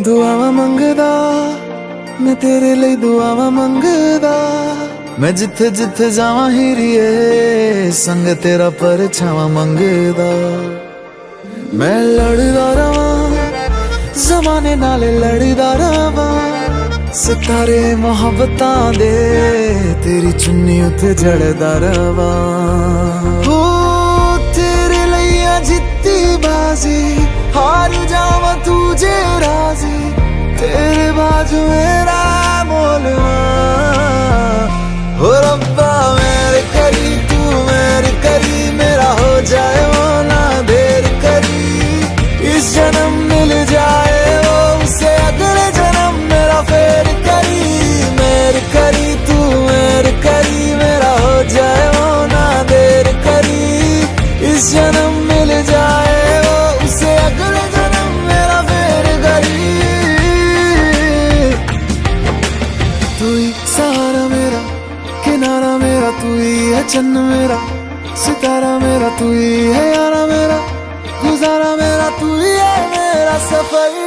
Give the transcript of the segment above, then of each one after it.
दुआवां मंगदा मैं तेरे लिए दुआवां मंगदा मैं जिथे जिथे जावां हीरिए संग तेरा परछावां मंगदा मैं लड़दा रवां ज़माने नाल लड़दा रवां सितारे मोहब्बतां दे तेरी चुन्नी उत्ते जड़दा रवां हो तेरे लिए जित्ती बाजी हार जावां तुझे राजी तेरे बाजू मेरा मोलवा हो रब्बा मेरे करी तू मेरे करी मेरा हो जाए वो ना देर करी इस जन्म मिल जाए वो उसे अगले जन्म मेरा फेर करी मेरे करी तू मेरे करी मेरा हो जाए वो ना देर करी इस जन्म मिल जाए वो उसे अगले जन्म मेरा फेर करी तू ही सहारा मेरा किनारा मेरा तू ही है चन्न मेरा सितारा मेरा तू ही है यारा मेरा गुजारा मेरा तू ही है मेरा सफर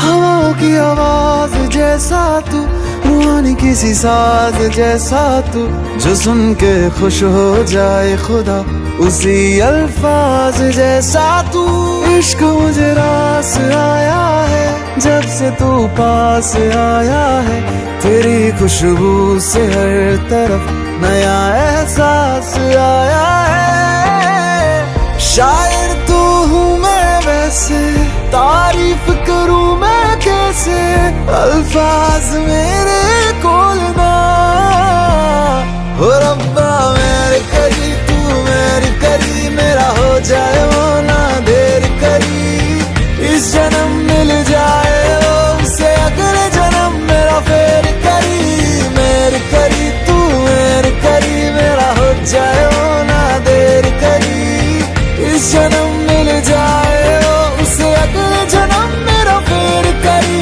हवाओं की आवाज जैसा तू रूहानी किसी साज जैसा तू जो सुन के खुश हो जाए खुदा उसी अल्फाज जैसा तू इश्क मुझे रास आया है जब से तू पास आया है तेरी खुशबू से हर तरफ नया एहसास आया है शायर तू हूँ मैं वैसे तारीफ करूँ मैं कैसे अल्फाज मेरे कोल ना हो रब्बा मेरे करी तू मेरी करी मेरा हो जाए वो ना देर करी इस जन्म मिल जाए वो उसे अगले जन्म मेरा फेर करी मेरी करी तू मेरी करी मेरा हो जाए वो ना देर करी इस जन्म मिल जाए वो उसे अगले जन्म मेरा फेर करी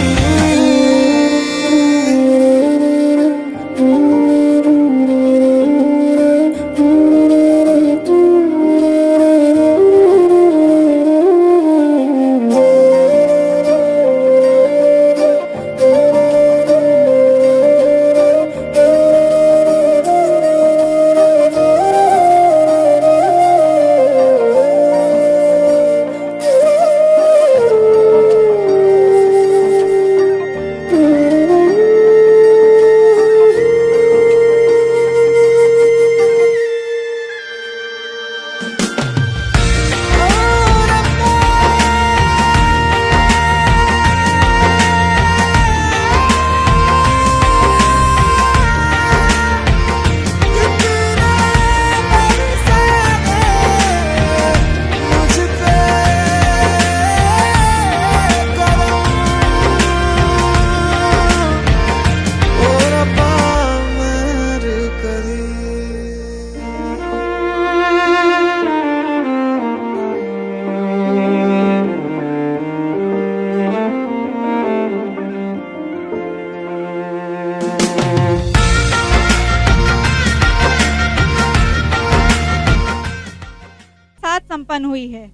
संपन्न हुई है।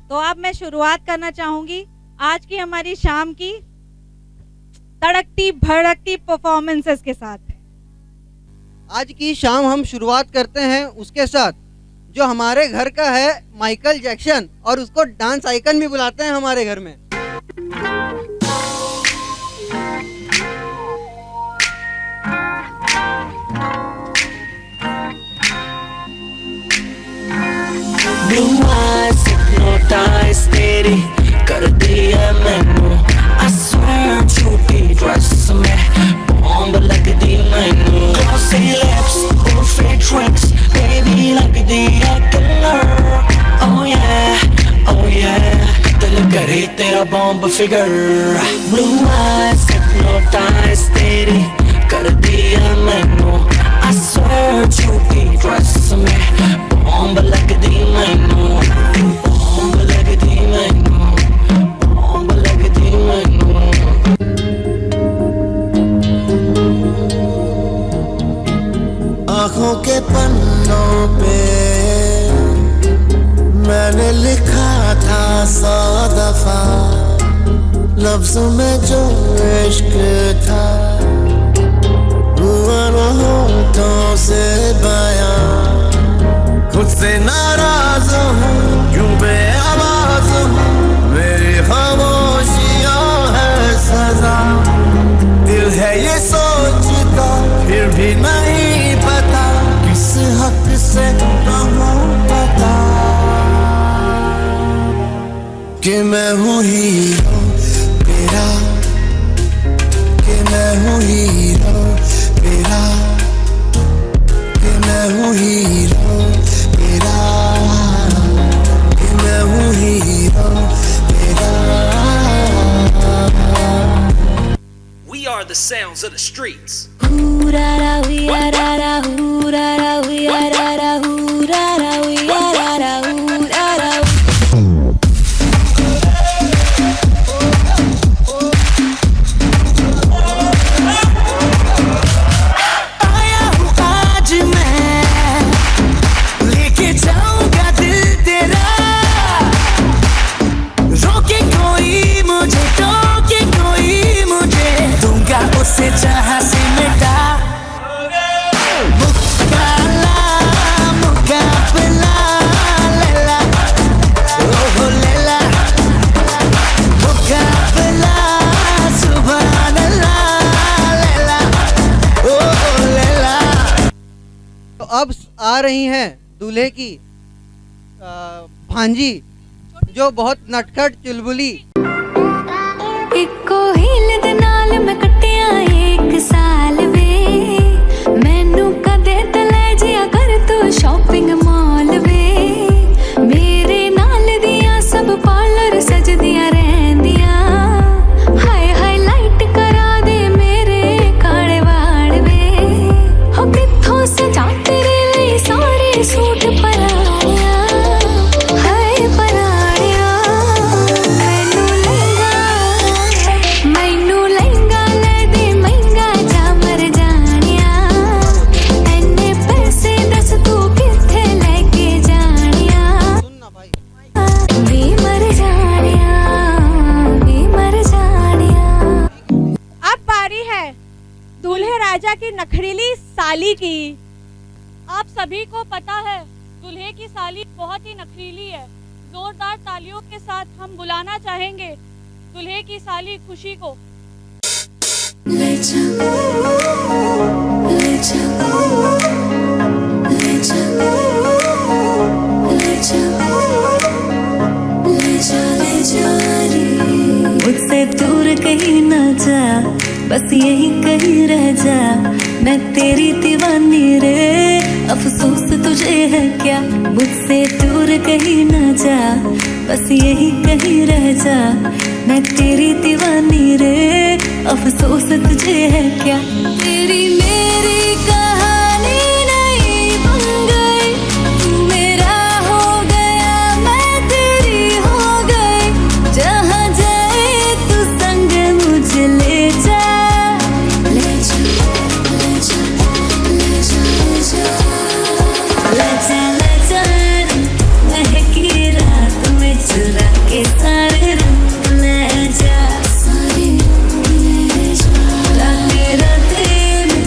तो अब मैं शुरुआत करना चाहूंगी आज की हमारी शाम की तड़कती भड़कती परफॉर्मेंसेस के साथ। आज की शाम हम शुरुआत करते हैं उसके साथ जो हमारे घर का है माइकल जैक्सन और उसको डांस आइकन भी बुलाते हैं हमारे घर में। Blue eyes hypnotize तेरी कर दिया मैनू I swear झूठी ड्रेस में बॉम्ब लगदी मैनू Glossy lips, perfect tricks baby लगदी है killer Oh yeah दिल करे तेरा bomb figure Blue eyes hypnotize तेरी कर दिया मैनू I swear झूठी ड्रेस में बॉम्ब लगदी मैनू बॉम्ब लगदी मैनू के पन्नों पे मैंने लिखा था 100 दफा, लफ्ज़ों में जो इश्क था हुआ न होठों से बयां। खुद से नाराज हूँ, क्यों बेआवाज़ हूँ, मेरी खामोशियाँ है सजा। दिल है ये सोचता, फिर भी नहीं पता किस हक से कहूँ पता कि मैं हूँ हीरो तेरा, कि मैं हूँ हीरो तेरा, कि मैं हूँ हीरो तेरा, कि मैं हूँ हीरो तेरा। We are the sounds of the streets. से जहाँ से मिटा मुकाबला लैला, ओह लैला मुकाबला, सुभान अल्लाह लैला, ओह लैला। तो अब आ रही हैं दूल्हे की भांजी, जो बहुत नटखट चुलबुली। इको हील दे नाल मैं कटिया 1 साल वे, मैनू कदे ते ले जिया कर तू शॉपिंग मॉल वे। मेरे नाल दियां सब पार्लर सजदियां रहंदियां, हाय हाईलाइट करा दे मेरे काले वाल वे। हो किथों सजा तेरे लिए सारे सूट परानियां, हाय परानियां। मैनू लहंगा ले दे महंगा जा मर जानिया, एने पैसे दस तू किथे लेके जानिया। सुनना भाई, भी मर जानिया, भी मर जानिया। अब बारी है दूल्हे राजा की नखरीली साली की। आप सभी को पता है दूल्हे की साली बहुत ही नखरीली है। जोरदार तालियों के साथ हम बुलाना चाहेंगे दूल्हे की साली खुशी को। ले जा, ले जा, ले जा, ले जा, ले जा, ले जा रे। मुझसे दूर कहीं ना जा, बस यही कहीं रह जा, मैं तेरी दीवानी रे। अफसोस तुझे है क्या, मुझसे दूर कहीं ना जा, बस यही कहीं रह जा, मैं तेरी दीवानी रे। अफसोस तुझे है क्या, तेरी मेरी कहानी नहीं बन गई, तू मेरा हो गया मैं तेरी हो गई। जहाँ जाए तू संग मुझे ले जा, ले जा, ले जा, ले जा, ले जा, ले जा, ले जा। महकी रात में चुरा के सारे रंग ले जा, सारे रंग ले जा। राते राते में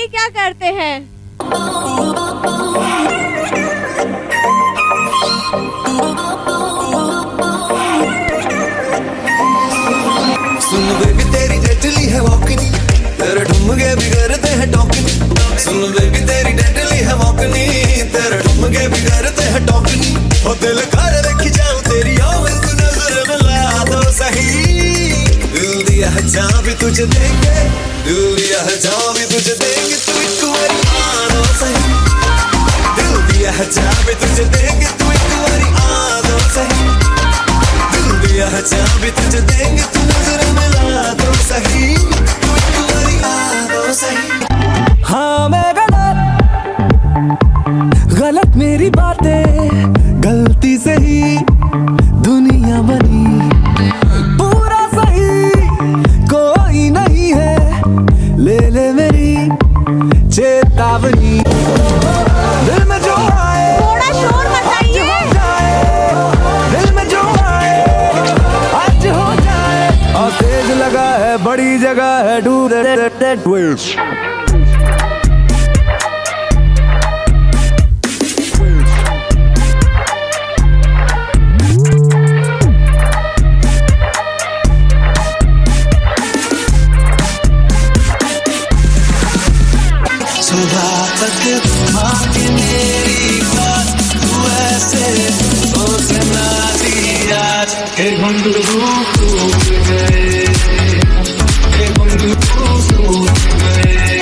भाई क्या करते हैं? सुन बेबी तेरी डेडली है वॉकनी, तेरे ठुमके भी करते हैं टॉकनी। सुन बेबी तेरी डेडली है वॉकनी, तेरे ठुमके भी करते हैं टॉकनी। ओ दिल कर रखी जाऊं तेरी आवाज़ को नजर मिला दो सही। दिल दिया है जहाँ भी तुझे देंगे, दिल दिया है जहाँ भी तुझे देंगे, तू एक बारी आ दो सही। दिल दिया है जहाँ भी तुझे देंगे, तू एक बारी आ दो सही। दिल दिया है जहाँ भी तुझे देंगे, तू नजर मिला दो सही, तू एक बारी आ दो सही। हाँ मैं गलत मेरी बातें, गलती से ही दुनिया बनी। पूरा सही कोई नहीं है, ले ले मेरी चेतावनी। दिल में जो आए थोड़ा शोर मचाइए। दिल में जो आए आज हो जाए। और तेज लगा है, बड़ी जगह है, डू दैट वेव्स। सुबह तक मांगे मेरी बात, तू ऐसे सोचना दिया के घुंघरू टूट गए, के घुंघरू टूट गए।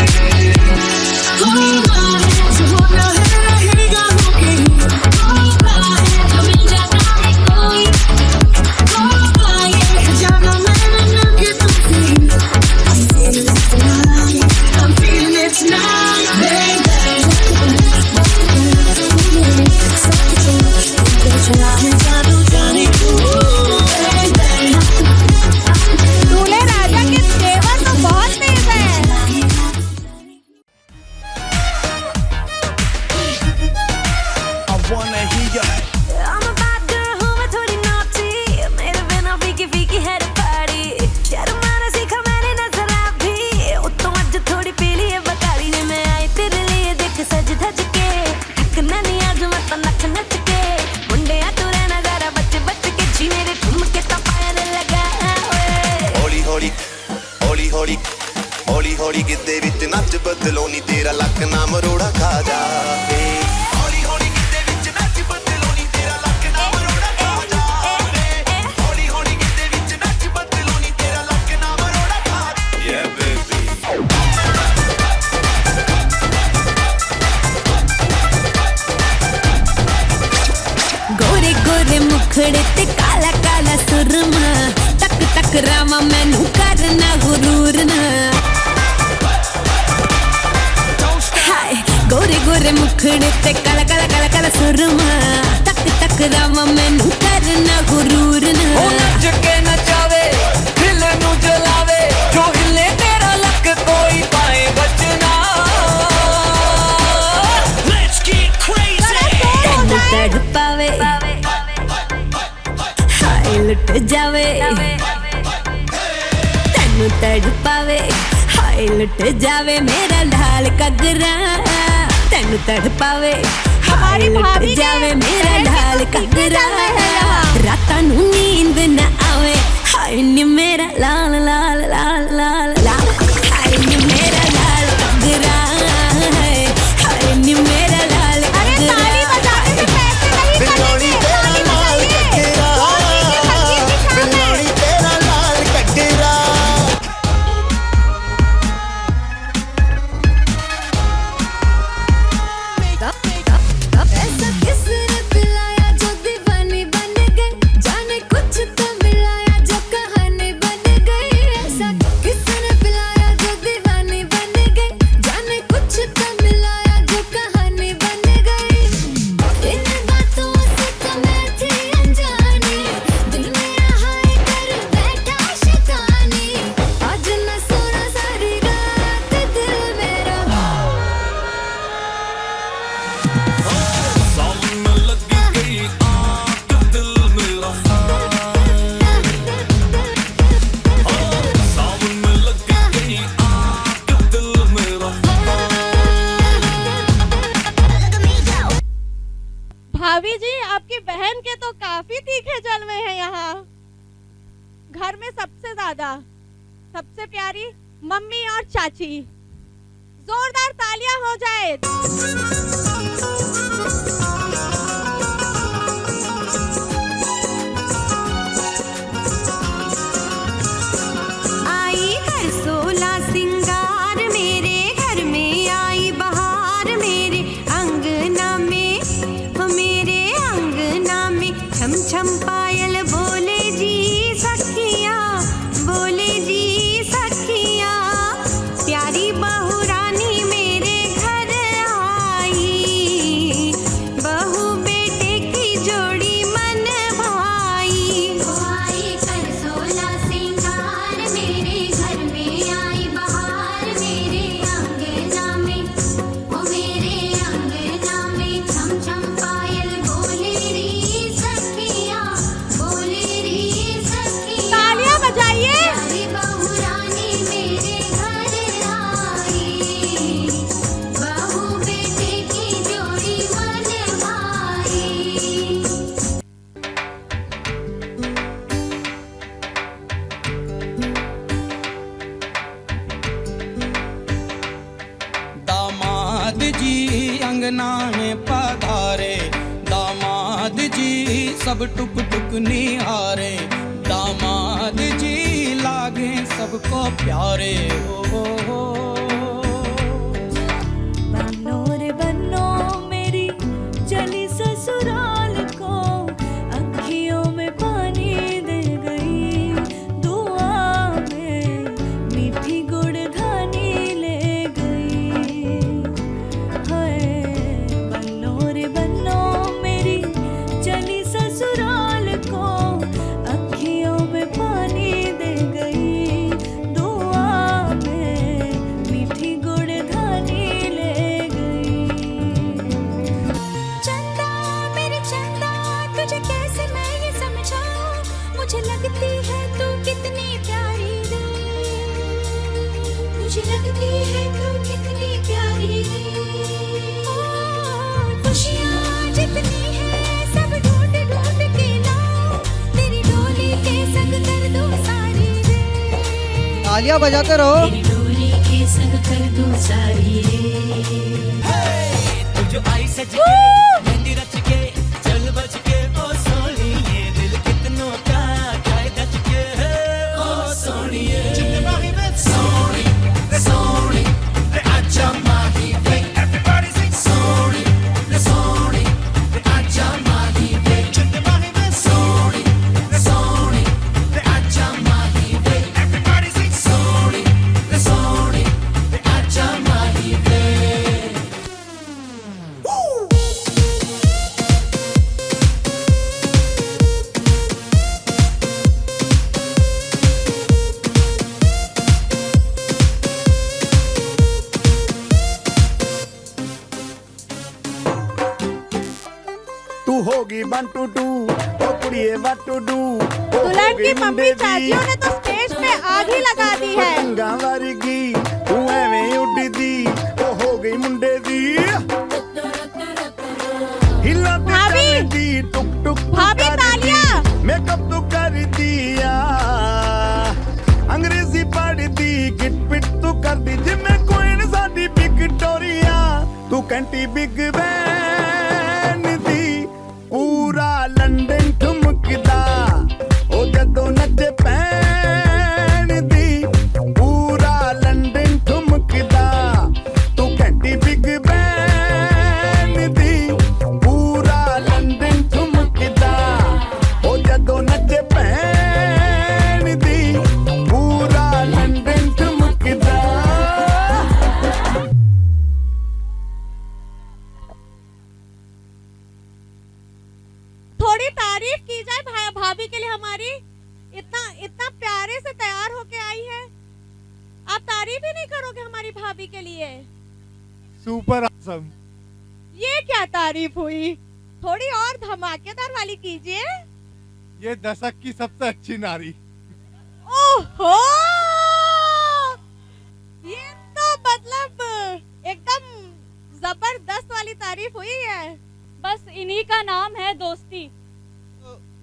दूल्हे राजा के तेवर तो बहुत तेज है। I'm a bad girl हूँ मैं थोड़ी naughty, मेरे बिना फीकी फीकी है रे party। शर्माना सीखा मैंने नजरा भी, उत्तों आज थोड़ी पीली है बकारी ने। मैं आई तेरे लिए देख सज धज के, थकना नहीं आज मत नच नच के। मुंडे आ तू रहना जरा बच बच के, जी मेरे ठुमके तो पायल लगा हुए। हौली हौली हौली हौली हौली हौली गिद्दे विच नच बदलो नी तेरा लक ना मरोड़ा खा जावे। हौली हौली गिद्दे विच नच बदलो नी तेरा लक ना मरोड़ा खा जावे। हौली हौली गिद्दे विच नच बदलो नी तेरा लक ना मरोड़ा खा जावे। Yeah baby। गोरे गोरे मुखड़े ते काला काला सुरमा, टक टक रामा मैनू करना गुरूर ना। हाय गोरे गोरे मुखड़े ते काला काला काला काला सुरमा, टक टक रामा मैनू करना गुरूर ना। नच के नचावे, दिल नू जलावे, जो हिले तेरा लक कोई पाए बचना। Let's get crazy. तैनू तड़ पावे, हाय लुट जावे। तैनू तड़ पावे, हाय लुट जावे मेरा लाल कगरा। तैनू तड़ पावे, हमारी लुट भाभी ने जावे मेरा लाल कगरा। चल रहे हैं यहाँ। रातां नू नींद न आवे, हाय नी मेरा लाल लाल लाल लाल लाल। हाय नी मेरा लाल कगरा, हाय नी मेरा लाल अरे कगरा। ताली बजाने से पैसे नहीं बिलोड़ी बनेंगे। तेरा ताली लाल बजाइए। कगरा, थोड़ी सी संगीत की शान है। बिलोड़ी तेरा लाल कगरा। ऐसा किसने पिलाया जो दीवानी बन गई, जाने कुछ तो मिलाया जो कहानी बन गई। ऐसा किसने भाभी जी, आपकी बहन के तो काफी तीखे जलवे हैं यहाँ। घर में सबसे ज्यादा सबसे प्यारी मम्मी और चाची। जोरदार तालियां हो जाए। आई हर सोला सिंगार मेरे घर में, आई बहार मेरे अंगना में, हो मेरे अंगना में छम छम पायल बोले जी सखिया, बोले जी सखिया। प्यारी बहू रानी मेरे घर आई, बहू बेटे की जोड़ी मन भाई। आई कर सोला सिंगार मेरे घर में, आई बहार मेरे अंगना में, ओ मेरे अंगना में छम छम पायल बोले री सखिया, बोले री सखिया। तालियां बजाइए। प्यारी बहू रानी मेरे घर आई, बहू बेटे की जोड़ी मन भाई। दामाद जी अंगना में पधारे, दामाद जी सब टुक टुक निहारे, दामाद जी लागे सबको प्यारे। हो बनो रे बनो मेरी चली ससुराल को, अखियों में पानी दे गई, दुआ में मीठी गुड़धानी ले गई। हाय बनो रे बनो मेरी चली ससुराल को, अखियों में पानी दे गई, दुआ में मीठी गुड़धानी ले गई। चंदा मेरे चंदा, तुझे कैसे मैं ये समझाऊं, मुझे लगती है तू कितनी प्यारी रे, मुझे लगती है तू कितनी प्यारी रे। खुशियाँ जितनी है सब ढूंढ ढूंढ के लाऊं, तेरी डोली के संग कर दूं सारी रे, तालियां बजाते रहो। तेरी डोली के संग कर दूं सारी रे। जो आई सज के मेहंदी रच के चल बच के, ओ सोनिए दिल कितनों का जाए दच के, ओ सोनिए सोनी रे सोनी रे आजा माही वे, एवरीबॉडी सिंग सोनी रे आजा माही वे, चिंतमाही में सोनी रे आजा माही वे, एवरीबॉडी सिंग सोनी रे आजा माही वे। तू होगी 1 2 2, ओ कुड़िए what to do, दुल्हन की मम्मी चाचियों ने तो स्टेज पे आग ही लगा दी है। पतंगा वर्गी तू एवें उड़दी, ओ हो गई मुंडे दी, हिला ते भाभी! चलदी टुक टुक तू भाभी, करदी, तालियां! मेकअप तू कर दिया, अंग्रेजी पढ़दी, गिट पिट तू कर दी, जिम्मे कोइन साडी विक्टोरिया, तू कंटी बिग बैन दी, पूरा लंदन ठुमकदा, ओ जदों नचे पैन दी, पूरा लंदन ठुमकदा, तू कंटी बिग बैन दी, पूरा लंदन ठुमकदा, ओ जदों नचे पैन दी, पूरा लंदन ठुमकदा। थोड़ी तारीफ की जाए भाभी के लिए हमारी, इतना इतना प्यारे से तैयार होके आई है। आप तारीफ ही नहीं करोगे हमारी भाभी के लिए? Super awesome. ये क्या तारीफ हुई, थोड़ी और धमाकेदार वाली कीजिए। ये दशक की सबसे अच्छी नारी। ओहो, ये तो मतलब एकदम जबरदस्त वाली तारीफ हुई है। बस इन्हीं का नाम है दोस्ती।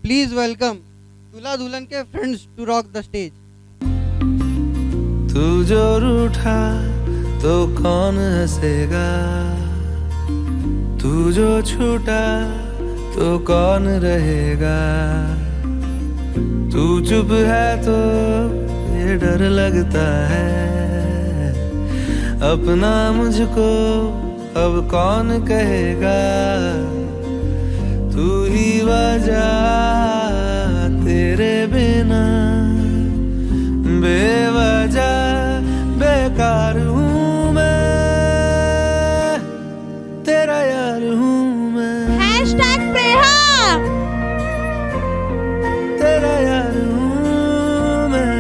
प्लीज वेलकम दूल्हा दुल्हन के friends to rock the stage. तू जो रूठा तो कौन हंसेगा, तू जो छूटा तो कौन रहेगा, तू चुप है तो ये डर लगता है, अपना मुझको अब कौन कहेगा, तू ही वजह तेरे बिना बेवजह बेकार हूँ मैं, तेरा यार हूँ मैं, #प्रेहा तेरा यार हूँ मैं।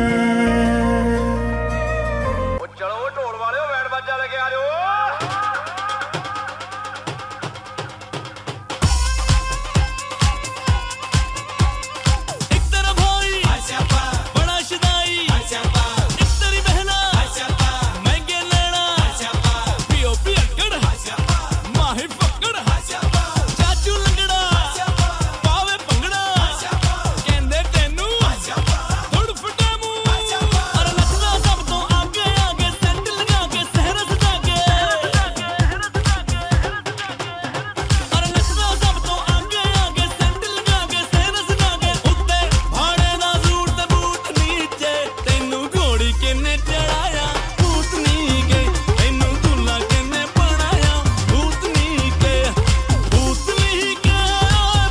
चलो ढोल वाले बैंड बाजा लेके आ जाओ। एक तेरा भाई बड़ा शदाई, एक तेरी बहना महंगे लेना, पियो पियकड़ माही फकड़, चाचू लंगड़ा पावे पंगड़ा, कहंदे तेनू थोड़ फटे मुंह, अरे नचदा सब तो आगे आगे सेंट लगा के सहरा सजा के, अरे नचदा सब तो आगे आगे सेंट लगा के सहरा सजा के, उत्ते भाड़े दा सूट ते बूट नीचे, तेनू घोड़ी किने चढ़ाया भूतनी के, तेनू दूल्हा किने बनाया भूतनी के, भूतनी के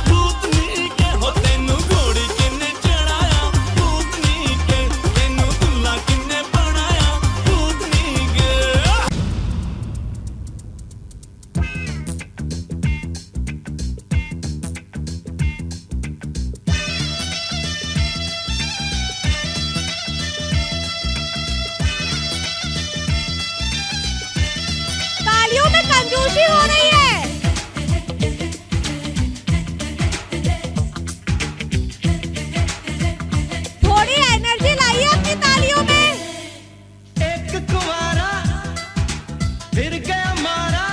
भूतनी के, हो तेनू घोड़ी किने चढ़ाया भूतनी के, तेनू दूल्हा किने बनाया भूतनी के। तालियों में कंजूसी हो रही है। थोड़ी एनर्जी लाइए अपनी तालियों में। एक कुंवारा फिर गया मारा,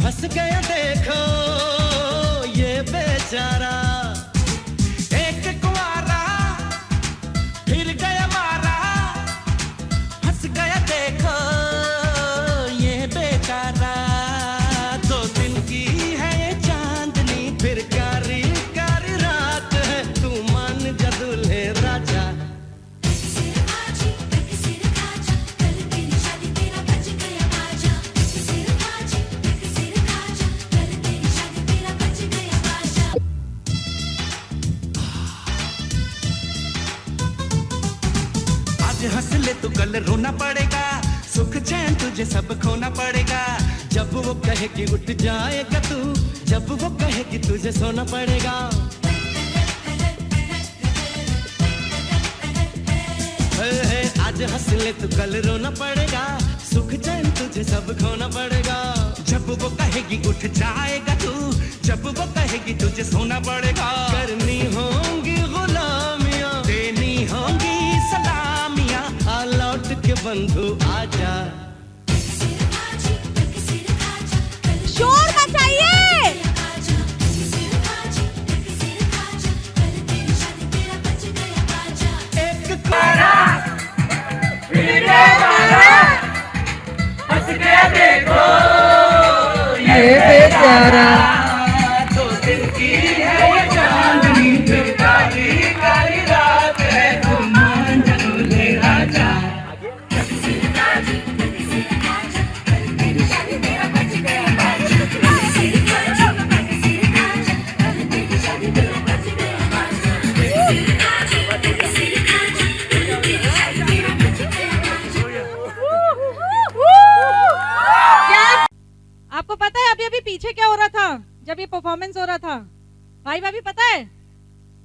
फंस गया देखो ये बेचारा, एक कुंवारा फिर गया मारा, फंस गया देखो ये बेचारा, 2 दिन की है ये चांदनी, फिर कारी कारी रात है, तू मान जा दूल्हे राजा। आज हंस ले तो कल रोना पड़ेगा, सुख चैन तुझे सब खोना पड़ेगा, जब वो कहे कि उठ जाएगा तू, जब वो कहे कि तुझे सोना पड़ेगा। आज हंस ले तो कल रोना पड़ेगा, सुख चैन तुझे सब खोना पड़ेगा, जब वो कहेगी उठ जाएगा तू, जब वो कहेगी तुझे सोना पड़ेगा, करनी होंगी गुलामियां, देनी होंगी सलामियां, आ लौट के बंधु आजा। शोर मचाइए। एक कुंवारा हंस गया देखो ये बेचारा, 2 दिन की है ये चांदनी, फिर कारी कारी रात है, तू मान जा दूल्हे राजा। आपको पता है अभी अभी पीछे क्या हो रहा था जब ये परफॉर्मेंस हो रहा था? भाई भाभी पता है?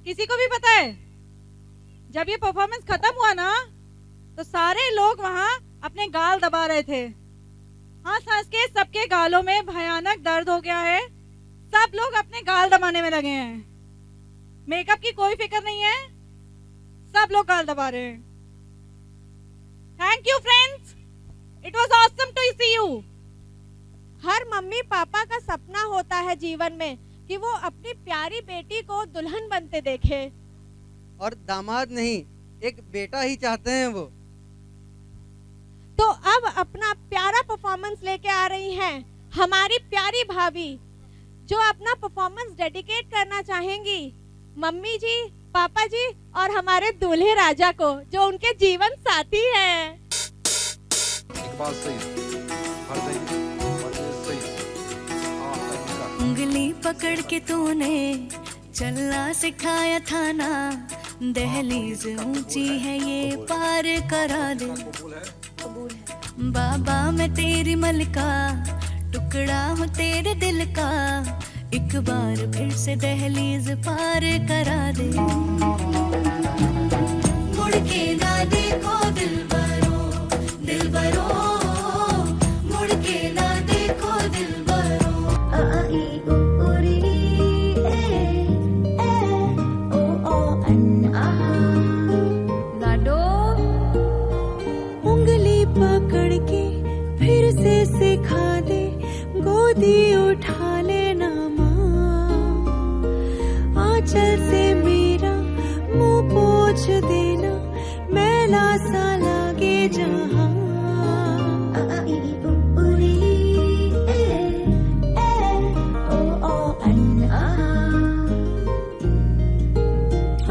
किसी को भी पता है? जब ये परफॉर्मेंस खत्म हुआ ना तो सारे लोग वहां अपने गाल दबा रहे थे। हंस हंस के सबके गालों में भयानक दर्द हो गया है, सब लोग अपने गाल दबाने में लगे हैं। मेकअप की कोई फिक्र नहीं है, सब लोग गाल दबा रहे हैं। Thank you friends, it was awesome to see you. हर मम्मी पापा का सपना होता है जीवन में कि वो अपनी प्यारी बेटी को दुल्हन बनते देखे। और दामाद नहीं, एक बेटा ही चाहते हैं वो। तो अब अपना प्यारा परफॉर्मेंस लेके आ रही हैं हमारी प्यारी भाभी, जो अपना परफॉर्मेंस डेडिकेट करना चाहेंगी मम्मी जी, पापा जी और हमारे दूल्हे राजा को, जो उनके जीवन साथी हैं। उंगली पकड़ के तूने चलना सिखाया था ना, दहलीज ऊंची है ये पार करा दे। बाबा मैं तेरी मलका, टुकड़ा हूँ तेरे दिल का, एक बार फिर से दहलीज पार करा दे। मुड़ के ना देखो दिलबरो, दिलबरो, मुड़ के ना देखो दिलबरो। आई उरी ए ओ अन्ना लाडो। उंगली पकड़ के फिर से सिखा दे, गोदी उठा लेना माँ, आंचल से मेरा मुंह पोंछ देना, मैला सा लागे जहाँ। आई उरी ए ओ अन्ना।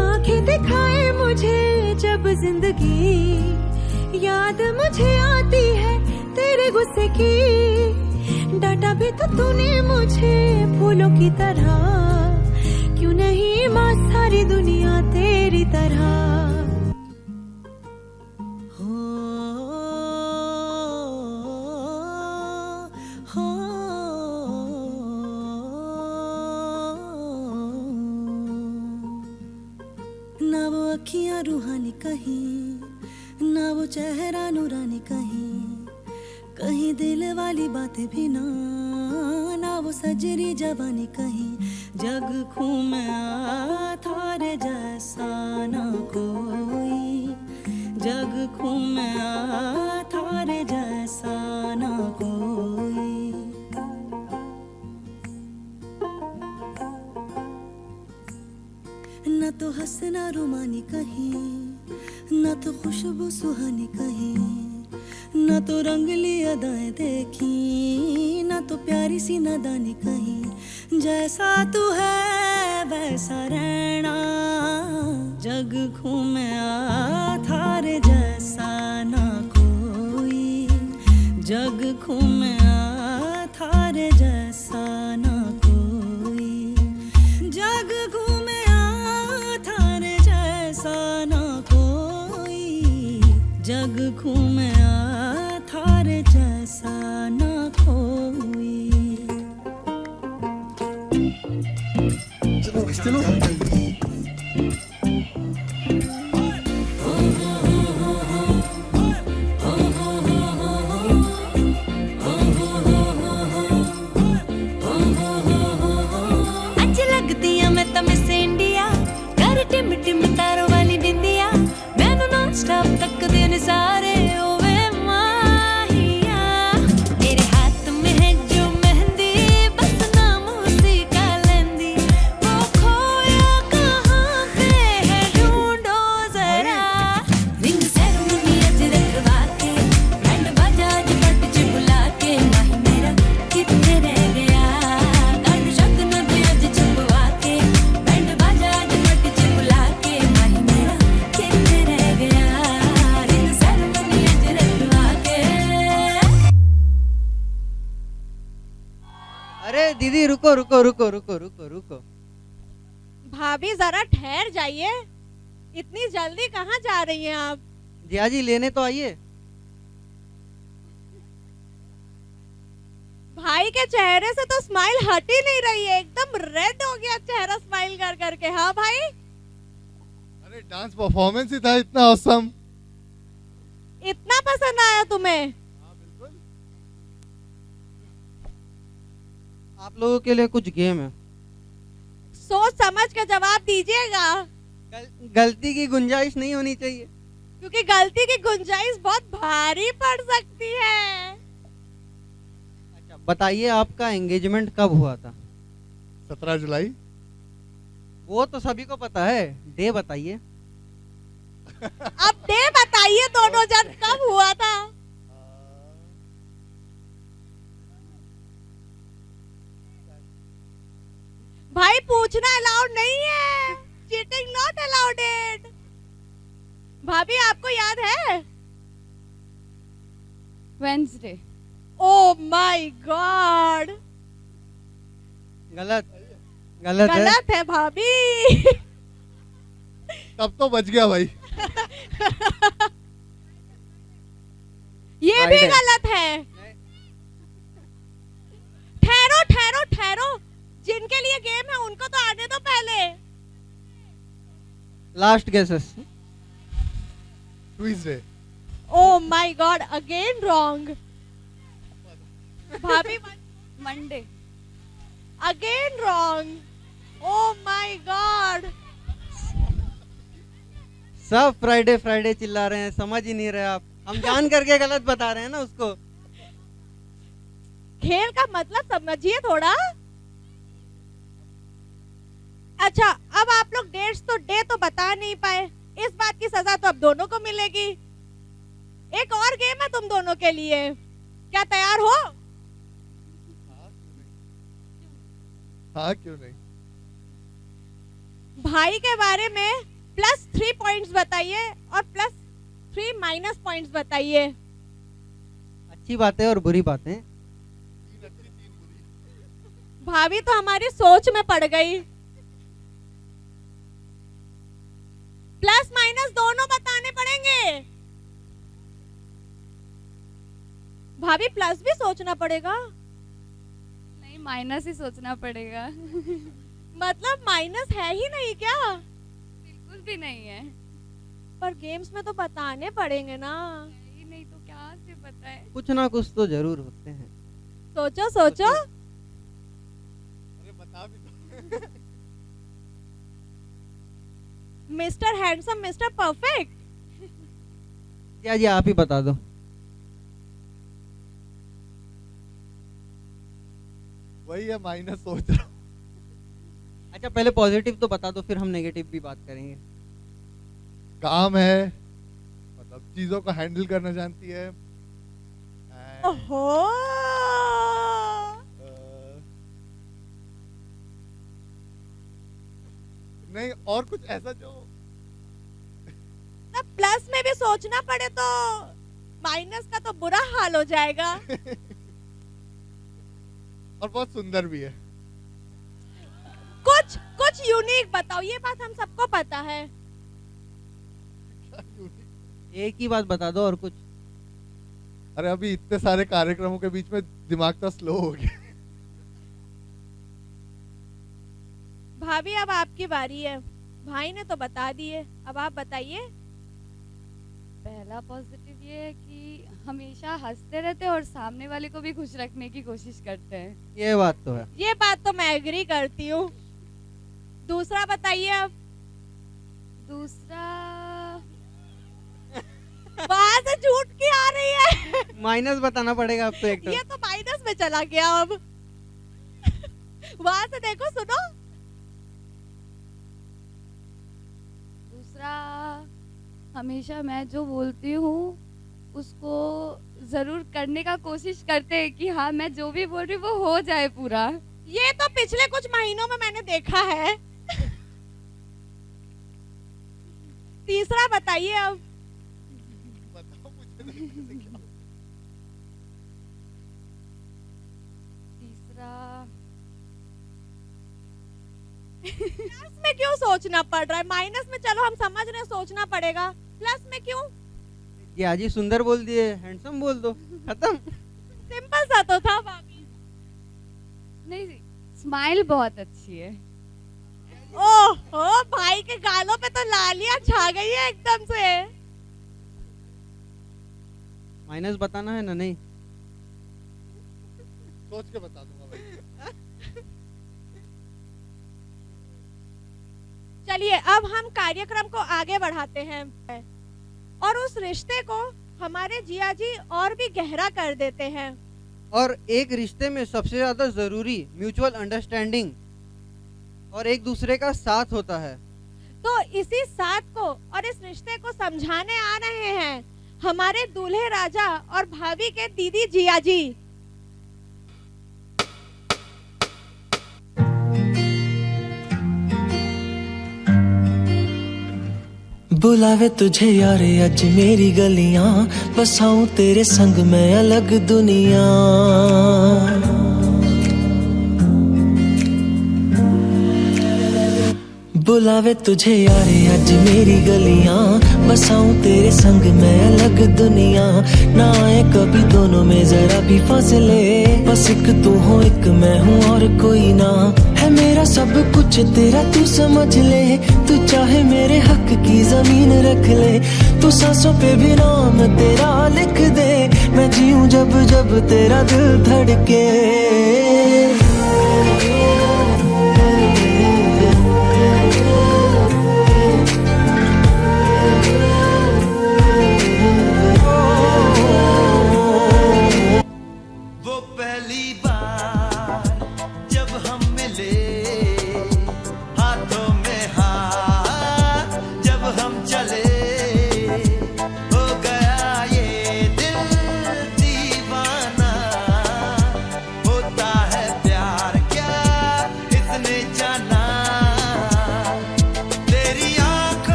आंखें दिखाए मुझे जब जिंदगी, याद मुझे आती है तेरे गुस्से की, डांटा भी तो तूने मुझे फूलों की तरह, क्यों नहीं माँ सारी दुनिया तेरी तरह। ना वो अखियां रूहानी कहीं, ना वो चेहरा नूरानी कहीं, कहीं दिल वाली बातें भी ना, ना वो सजरी जवानी कहीं, जग खूं में आ थारे जैसा ना कोई, जग खूं में आ थारे जैसा ना कोई। न तो हंसना रुमानी कहीं, न तो खुशबू सुहानी कहीं, न तो रंगली अदाएं देखी, न तो प्यारी सी नादानी कहीं, जैसा तू है वैसा रहना, जग खूं में आ थारे जैसा ना कोई, जग खूं में आ थारे जैसा ना कोई, जग खूं में आ थारे जैसा ना कोई, जग खूं में आ थारे जैसा ना कोई। चलो अच्छी लगती है मैं तो मिस इंडिया, कर टिम टिम तारों वाली बिंदिया, मैनू नॉन स्टॉप तक दिन सारे ओवे माहिया, तेरे हाथ में है जो मेहंदी, बस नाम उसी का लेंदी, वो खोया कहाँ पे है ढूंढो जरा, रिंग सेरेमनी आज रखवा के, बैंड बाजा आज पट च बुला के, माही मेरा कितने रह गया, गाड़ी शक नदी आज छुपवा के, बैंड बाजा आज पट च बुला के, माही मेरा कितने रह गया, रिंग सेरेमनी आज रखवा के। अरे दीदी रुको रुको रुको रुको रुको रुको। भाभी जरा ठहर जाइए, इतनी जल्दी कहाँ जा रही हैं आप? जिया जी लेने तो आइए। भाई के चेहरे से तो स्माइल हट ही नहीं रही है, एकदम रेड हो गया चेहरा स्माइल कर करके। हाँ भाई, अरे डांस परफॉर्मेंस ही था इतना ऑसम। इतना पसंद आया तुम्हें? आप लोगों के लिए कुछ गेम है, सोच समझ के जवाब दीजिएगा, गलती की गुंजाइश नहीं होनी चाहिए। क्योंकि गलती की गुंजाइश बहुत भारी पड़ सकती है। बताइए आपका एंगेजमेंट कब हुआ था? 17 जुलाई। वो तो सभी को पता है, डे बताइए। अब डे बताइए दोनों जन, कब हुआ था? भाई पूछना अलाउड नहीं है, चीटिंग नॉट अलाउडेड। भाभी आपको याद है? वेंसडे। ओ माय गॉड, गलत गलत है। गलत है भाभी। तब तो बच गया भाई। ये भी Friday। गलत है। ठहरो ठहरो ठहरो, जिनके लिए गेम है उनको तो आने दो पहले। Last guesses. Tuesday. Oh my God, again wrong. भाभी Monday. Again wrong. Oh my God, सब फ्राइडे फ्राइडे चिल्ला रहे हैं, समझ ही नहीं रहे आप। हम जान करके गलत बता रहे हैं ना उसको। खेल का मतलब समझिए थोड़ा। अच्छा, अब आप लोग डेट्स तो डे तो बता नहीं पाए, इस बात की सजा तो अब दोनों को मिलेगी। एक और गेम है तुम दोनों के लिए, क्या तैयार हो? हाँ क्यों नहीं। भाई के बारे में +3 पॉइंट्स बताइए और +3 माइनस पॉइंट्स बताइए। अच्छी बातें और बुरी बातें। भाभी तो हमारी सोच में पड़ गई। प्लस माइनस दोनों बताने पड़ेंगे। भाभी प्लस भी सोचना पड़ेगा। नहीं, माइनस ही सोचना पड़ेगा। मतलब माइनस है ही नहीं क्या? बिल्कुल भी नहीं है। पर गेम्स में तो बताने पड़ेंगे ना। ही नहीं तो क्या से पता है। कुछ ना कुछ तो जरूर होते हैं। सोचो सोचो। अरे बता भी तो। Mister handsome, mister perfect. क्या जी, आप ही बता दो। वही है, माइनस सोच रहा हूँ। अच्छा पहले पॉजिटिव तो बता दो, फिर हम नेगेटिव भी बात करेंगे। काम है, मतलब चीजों को हैंडल करना जानती है। ओहो, नहीं और कुछ ऐसा जो ना प्लस में भी सोचना पड़े तो माइनस का तो बुरा हाल हो जाएगा। और बहुत सुंदर भी है। कुछ कुछ यूनिक बताओ, ये बात हम सबको पता है। एक ही बात बता दो और कुछ। अरे अभी इतने सारे कार्यक्रमों के बीच में दिमाग तो स्लो हो गया। भाभी अब आपकी बारी है, भाई ने तो बता दिए, अब आप बताइए। पहला पॉजिटिव ये है कि हमेशा हंसते रहते हैं और सामने वाले को भी खुश रखने की कोशिश करते हैं। ये बात तो है। ये बात तो मैं एग्री करती हूँ। दूसरा बताइए अब। दूसरा, वहां से झूठ की आ रही है। माइनस बताना पड़ेगा अब तो एक ये तो माइनस में चला गया अब। वहां से देखो, सुनो। दूसरा, हमेशा मैं जो बोलती हूँ उसको जरूर करने का कोशिश करते हैं कि हाँ मैं जो भी बोल रही हूँ वो हो जाए पूरा। ये तो पिछले कुछ महीनों में मैंने देखा है। तीसरा बताइए अब। बताओ मुझे तो तीसरा, प्लस में क्यों सोचना पड़ रहा है? माइनस में चलो हम समझ रहे हैं सोचना पड़ेगा, प्लस में क्यों? ये आज ही सुंदर बोल दिए, हैंडसम बोल दो, खत्म। सिंपल सा तो था भाभी। नहीं, स्माइल बहुत अच्छी है। ओहो, भाई के गालों पे तो लालियां छा गई है एकदम से। माइनस बताना है ना? नहीं, सोच के बता दूंगा भाई। चलिए अब हम कार्यक्रम को आगे बढ़ाते हैं और उस रिश्ते को हमारे जिया जी और भी गहरा कर देते हैं। और एक रिश्ते में सबसे ज़्यादा ज़रूरी म्यूचुअल अंडरस्टैंडिंग और एक दूसरे का साथ होता है। तो इसी साथ को और इस रिश्ते को समझाने आ रहे हैं हमारे दूल्हे राजा और भाभी के दीदी जिया जी। बुलावे तुझे यारे अज मेरी गलियां, बसाऊं तेरे संग मैं अलग दुनिया। बुलावे तुझे यारे अज मेरी गलियां, बसाऊं तेरे संग मैं अलग दुनिया। ना आए कभी दोनों में जरा भी फासले, बस एक तू हो एक मैं हूँ और कोई ना। है मेरा सब कुछ तेरा तू समझ ले, तू चाहे मेरे हक की जमीन रख ले। तू सांसों पे भी नाम तेरा लिख दे, मैं जीऊं जब जब तेरा दिल धड़के।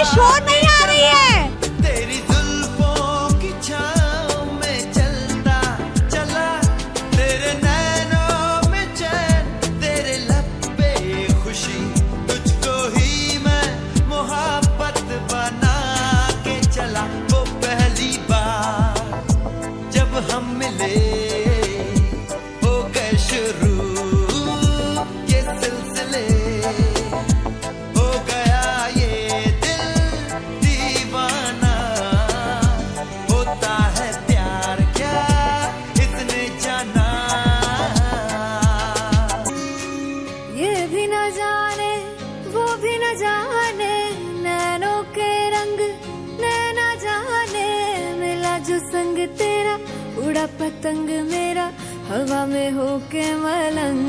शोर नहीं आ रही है। तेरी जुल्फों की छाँव में चलता चला, तेरे नैनों में चैन, तेरे लब पे खुशी, तुझको ही मैं मोहब्बत बना के चला। वो पहली बार जब हम मिले, हो गए शुरू ये सिलसिले, हो गया ये संग तेरा उड़ा पतंग मेरा हवा में होके मलंग।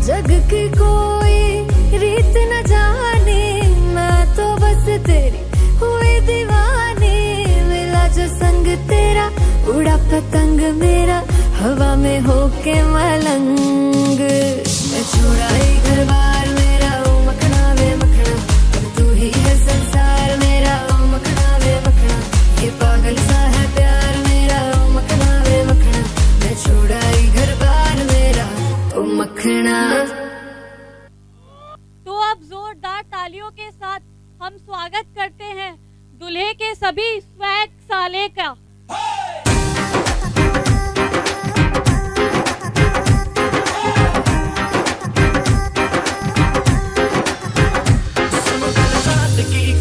जग की कोई रीत न जाने, मैं तो बस तेरी हुई दीवानी। मिला जो संग तेरा उड़ा पतंग मेरा हवा में होके मलंग। मैं छुड़ाई घर बार मेरा ओ मखना वे मखना, अब तू ही है संसार मेरा ओ मखना वे मखना। ये पागल सा है प्यार मेरा ओ मखना वे मखना, मैं छुड़ाई घर बार मेरा ओ मखना। तो अब जोरदार तालियों के साथ हम स्वागत करते हैं दूल्हे के सभी स्वैग साले का।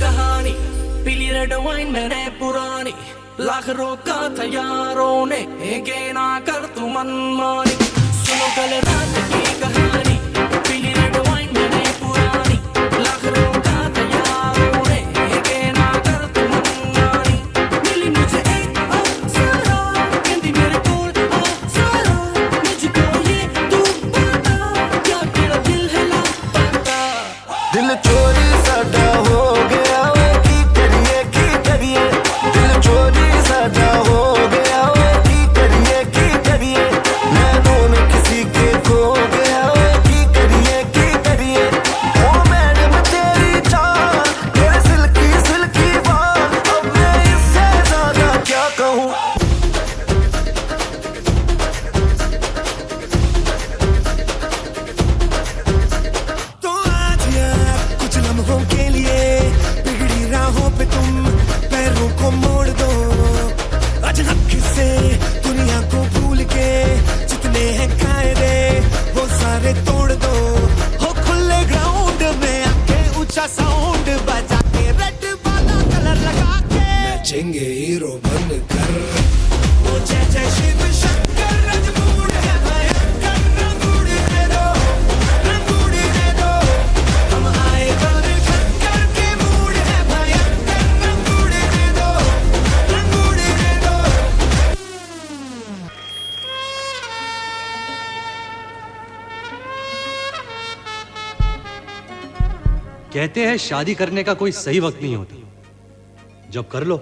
कहानी पीली रेड वाइन मैंने पुरानी, लाख रोका था यारों ने, के ना कर तू मनमानी। सुनो कल रात की कहानी, पीली रेड वाइन मैंने पुरानी, लाख रोका था यारों ने, के ना कर तू मनमानी। मिली मुझे एक अप्सरा, कहती मेरे कोल अप्सरा, मुझको ये तू बता, क्या तेरा दिल है लापता। दिल चोरी साडा हो गया, हो गया वे की करिए नैनों में किसी के खो गया। कहते हैं शादी करने का कोई सही वक्त नहीं होता, जब कर लो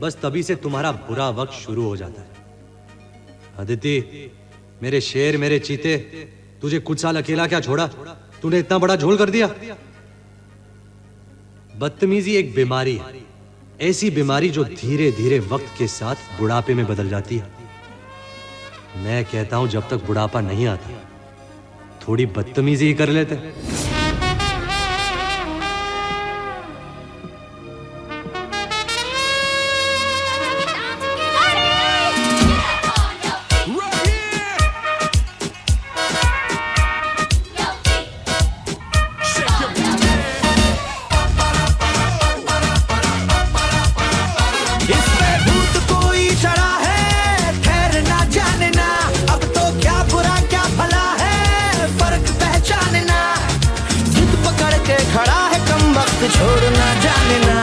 बस तभी से तुम्हारा बुरा वक्त शुरू हो जाता है। अदिति, मेरे शेर, मेरे चीते, तुझे कुछ साल अकेला क्या छोड़ा, तूने इतना बड़ा झोल कर दिया। बदतमीजी एक बीमारी है, ऐसी बीमारी जो धीरे धीरे वक्त के साथ बुढ़ापे में बदल जाती है। मैं कहता हूं जब तक बुढ़ापा नहीं आता थोड़ी बदतमीजी ही कर लेते। छोड़ना जाने ना,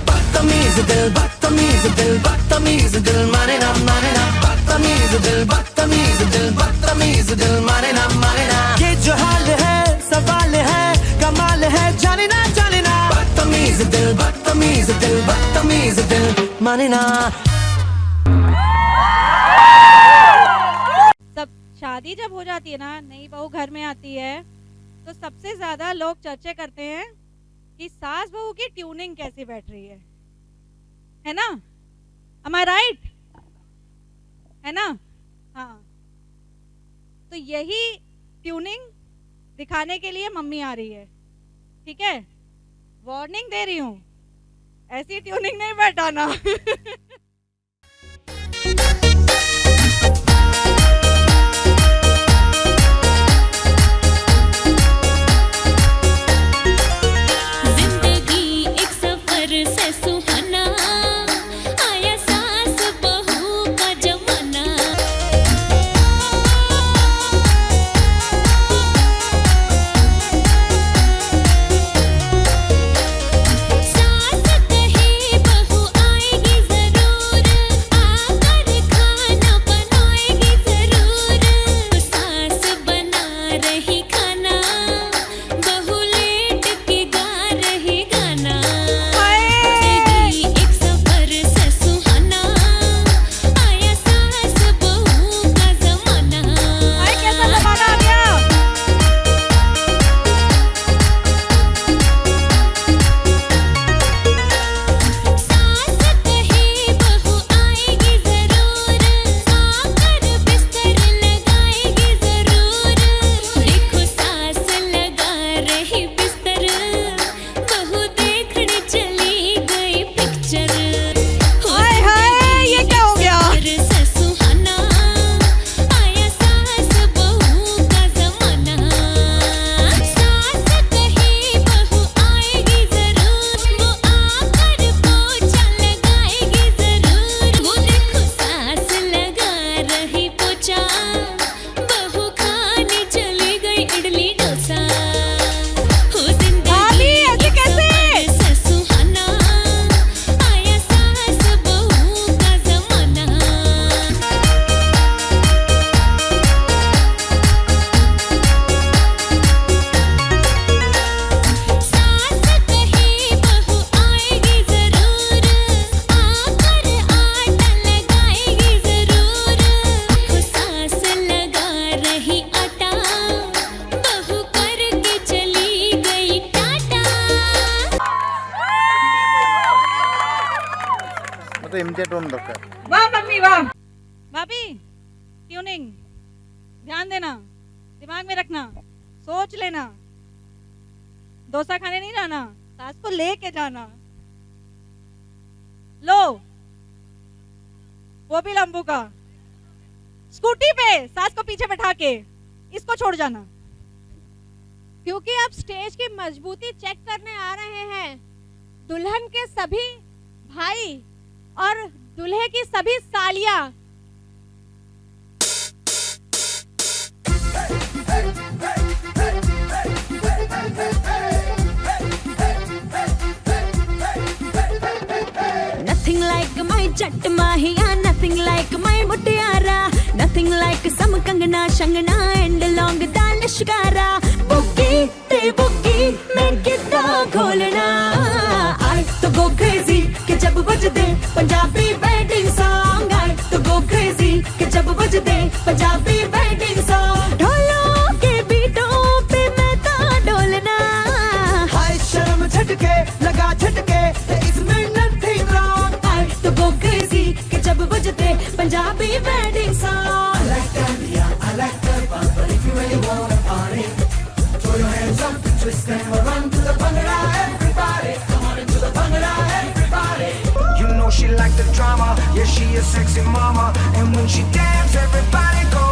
बदतमीज दिल, बदतमीज दिल, बदतमीज दिल, माने ना माने ना, बदतमीज दिल, बदतमीज दिल, बदतमीज दिल, माने ना माने ना। ये जो हाल है सवाल है कमाल है, जाने ना जाने ना, बदतमीज दिल, बदतमीज दिल, बदतमीज दिल, माने ना। सब शादी जब हो जाती है ना, नई बहू घर में आती है तो सबसे ज्यादा लोग चर्चा करते हैं कि सास बहू की ट्यूनिंग कैसी बैठ रही है ना? Am I right? है ना? हाँ, तो यही ट्यूनिंग दिखाने के लिए मम्मी आ रही है, ठीक है? वार्निंग दे रही हूँ, ऐसी ट्यूनिंग नहीं बैठाना। वाह मम्मी वाह। भाभी, ट्यूनिंग ध्यान देना, दिमाग में रखना, सोच लेना। डोसा खाने नहीं जाना, सास को लेके जाना। लो, वो भी लंबू का, स्कूटी पे सास को पीछे बैठा के इसको छोड़ जाना। क्योंकि अब स्टेज की मजबूती चेक करने आ रहे हैं दुल्हन के सभी भाई और दूल्हे की सभी सालियां। Nothing like my जट माहिया, nothing like my मुटियारा, nothing like some Kangana शंगना and long दा लिशकारा। बुग्गी ते बुग्गी मैं गिद्दा बजदे पंजाबी वेडिंग सॉन्ग आए तो गो क्रेजी कि जब बजदे पंजाबी वेडिंग सॉन्ग ढोलों के बीटों पे मैं ता डोलना हाय शर्म झटके लगा झटके इसमें नथिंग रॉन्ग आए तो गो क्रेजी कि जब बजदे Punjabi wedding song I like that, yeah, I like that fun, but if you really wanna party, throw your hands up and twist them around to the bhangra, everybody. Come on into the bhangra, everybody. You know she like the drama, yeah she a sexy mama, and when she dance, everybody go.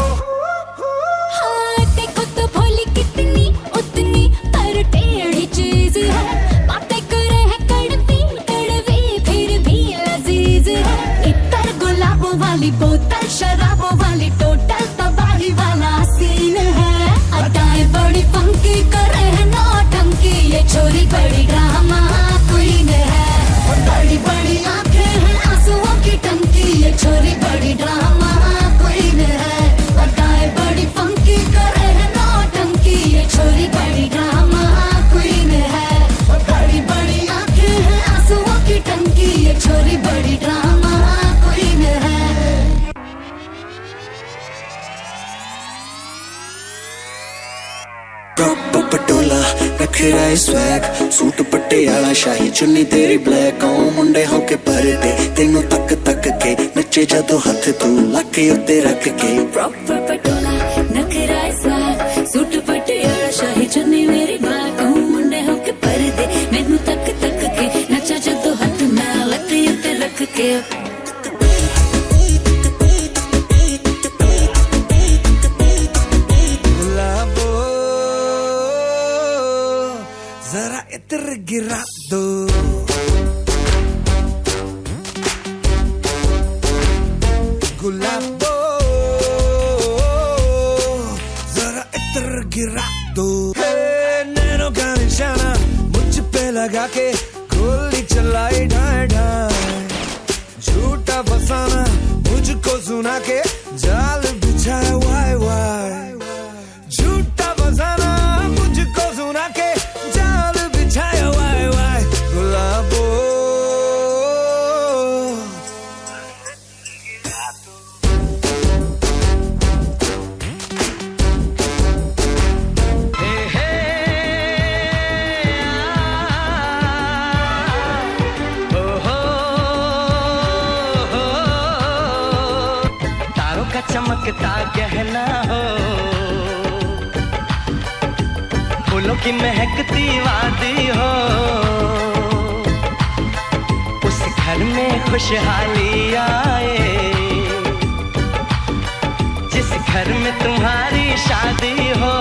हाँ देखो तो भोली कितनी उतनी पर टेढ़ी चीज है बातें करे है कड़वी कड़वी फिर भी लजीज है इतर गुलाबों वाली बोतल शराबों वाली टोटल तबाही वाला सीन है अदाएं बड़ी फंकी करे है नौटंकी ये छोरी बड़ी ड्रामा क्वीन है बड़ी बड़ी आंखें हैं आंसुओं की टंकी ये छोरी बड़ी ड्रामा क्वीन है अदाएं बड़ी फंकी करे है नौटंकी ये छोरी बड़ी ड्रामा क्वीन है बड़ी बड़ी आंखें हैं आंसुओं की टंकी ये छोरी बड़ी ड्रामा क्वीन है प्रॉपर पटोला नखरा स्वैग सूट पटियाला शाही चुन्नी तेरी ब्लैक ओ मुंडे होके परदे तेनू तक तक के नचे जदों हथ तू लक उत्ते रख के प्रॉपर पटोला नखरा स्वैग सूट पटियाला शाही चुन्नी मेरी ब्लैक ओ मुंडे होके परदे मैनू तक तक के नचा जदों हाथ मैं लक उत्ते रख के जरा इतर गिरा दो गुलाबो जरा इतर गिरा दो नैनों का निशाना मुझ पे लगा के गोली चलाई ढाई ढाई झूठा फसाना मुझको सुना के जाल बिछाया वाई वाई झूठा फसाना मुझको सुना के जाल बिछाया वाई वाई गुलाबो तारों का चमकता गहना हो फूलों की महकती वादी हो उस घर में खुशहाली आए जिस घर में तुम्हारी शादी हो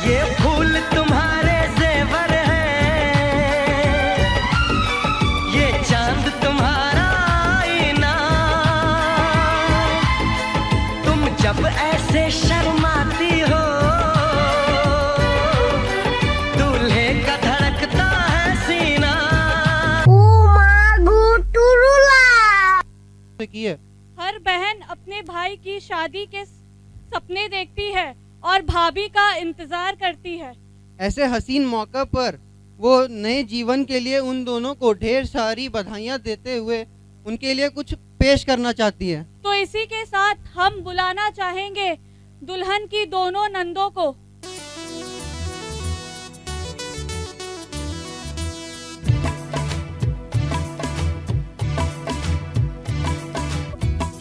ये फूल तुम्हारे जेवर हैं ये चांद तुम्हारा आईना तुम जब ऐसे शर्माती हो दूल्हे का धड़कता है सीना की है हर बहन अपने भाई की शादी के सपने देखती है और भाभी का इंतजार करती है ऐसे हसीन मौका पर वो नए जीवन के लिए उन दोनों को ढेर सारी बधाइयाँ देते हुए उनके लिए कुछ पेश करना चाहती है तो इसी के साथ हम बुलाना चाहेंगे दुल्हन की दोनों नंदों को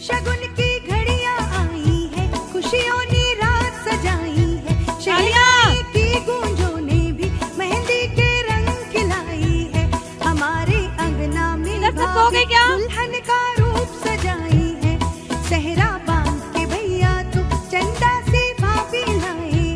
शगुन की घड़ियां आई है खुशियों ने रात सजाई है शहनाई की गूंजों ने भी मेहंदी के रंग खिलाई है हमारे अंगना में सोओगे क्या? दुल्हन का रूप सजाई है सहरा बांध के भैया तू चंदा से भाभी लाई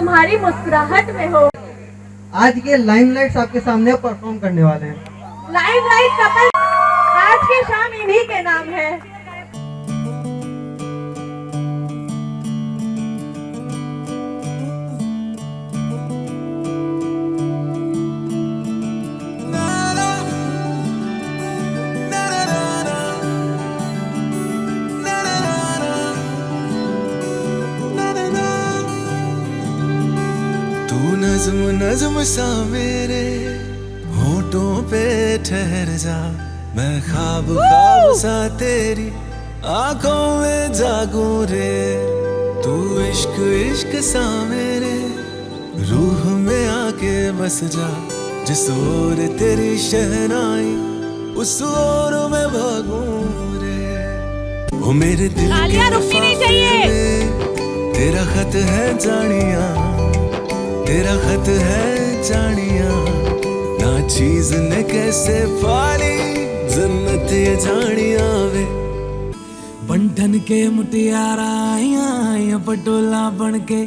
तुम्हारी मुस्कुराहट में हो। आज के लाइमलाइट्स आपके सामने परफॉर्म करने वाले हैं। लाइमलाइट कपल आज की शाम इन्हीं के नाम है। नज़्म नज़्म सा मेरे होठों पे ठहर जा, मैं ख्वाब ख्वाब सा तेरी आंखों में जागूं रे। तू इश्क इश्क सा मेरे रूह में आके बस जा, जिस ओर तेरी शहनाई उस ओर में भागूं रे। वो मेरे दिल के लिफाफे में तेरा खत है जानिया, तेरा खत है जानिया, ना चीज ने कैसे पाली जन्नत ये जानिया वे। बंठन के मुटियारा आइया पटोला बन के,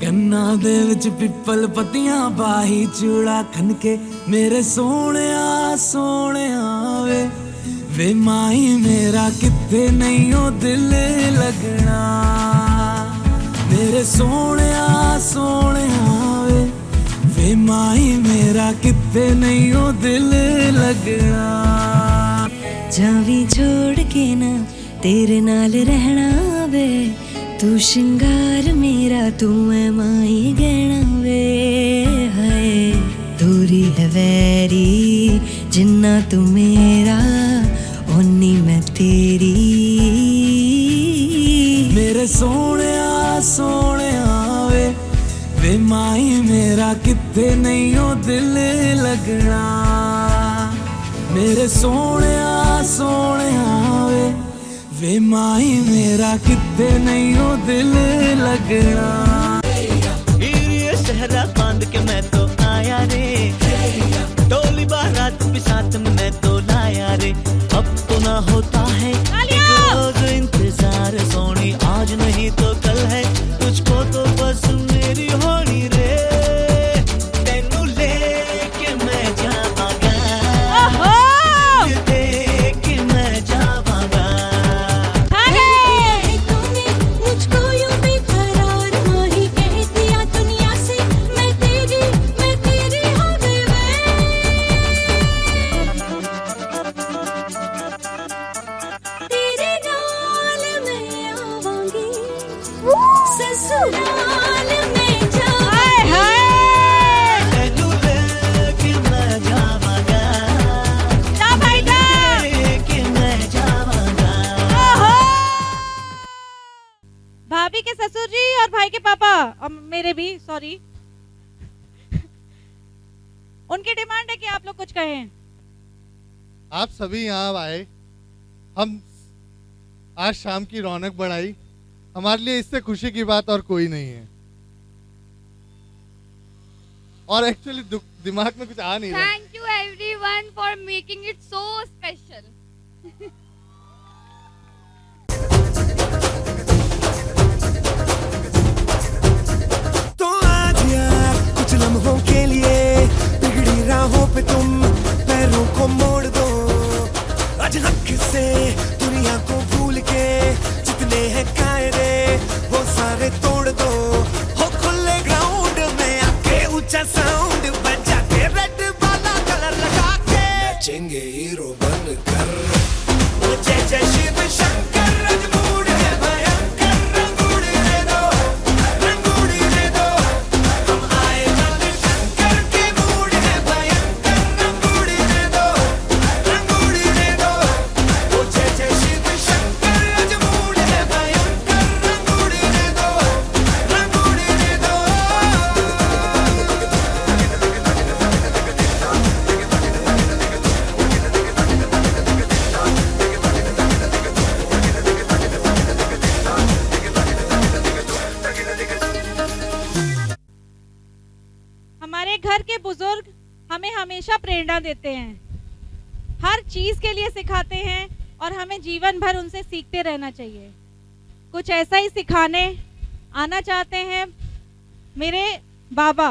कन्ना दे विच पिपल पत्तियां पाही चूड़ा खन के। मेरे सोहणिया सोहणिया वे माही मेरा किथे नहीं ओ दिल लगना। मेरे सोहणिया सोहणिया वे माही मेरा किथे नहीं ओ दिल लगना। जावी छोड़ के ना तेरे नाल रहना वे, तू श्रृंगार मेरा तू है माही गहना वे। हाय दूरी है वैरी जिन्ना तू मेरा ओनी मैं तेरी। मेरे सोहणिया सोहणिया वे माही मेरा किथे नहीं ओ दिल लगना। मेरे सोहणिया सोहणिया वे माही मेरा किथे नहीं ओ दिल लगना। ये शहरा बांध के मैं तो आया रे, डोली बारात भी साथ में मैं तो लाया रे। अब तो ना होता है एक रोज इंतजार सोनी, आज नहीं तो कल है तुझको तो बस मेरी होनी रे। तेनू लेके मैं जावांगा, लेके मैं जावांगा। तूने मुझको यूं बेकरार माही कह दिया दुनिया से, मैं तेरी हो गई तेरे नाल मैं आवांगी, ससुराल में जाऊंगी। तेनू लेके मैं जावांगा, जा भाई जा। लेके मैं जावांगा। भाभी के ससुर जी और भाई के पापा और मेरे भी सॉरी, उनकी डिमांड है कि आप लोग कुछ कहें। आप सभी यहाँ आए, हम आज शाम की रौनक बढ़ाई, हमारे लिए इससे खुशी की बात और कोई नहीं है। और एक्चुअली दिमाग में कुछ आ नहीं रहा। Thank you everyone for making it so special. तो आज यार कुछ लम्हों के लिए बिगड़ी राहों पे तुम पैरों को मोड़ दो। आज हक से दुनिया को भूल के जितने हैं कायदे वो सारे तोड़ दो। हो खुले ग्राउंड में आके ऊंचा साउंड बजा के रेड वाला कलर लगा के नाचेंगे हीरो बनकर। वो जय जय शिव शंकर रंगूड़ है भयंकर, रंगूड़ रे दो, रंगूड़ रे दो। हम आए जब शंकर के मूड है भयंकर, रंगूड़ रे दो, रंगूड़ रे दो। वो जय जय शिव शंकर रंगूड़ है भयंकर, रंगूड़ रे दो, रंगूड़ रे दो। हमारे घर के बुजुर्ग हमें हमेशा प्रेरणा देते हैं, हर चीज के लिए सिखाते हैं और हमें जीवन भर उनसे सीखते रहना चाहिए। कुछ ऐसा ही सिखाने आना चाहते हैं मेरे बाबा,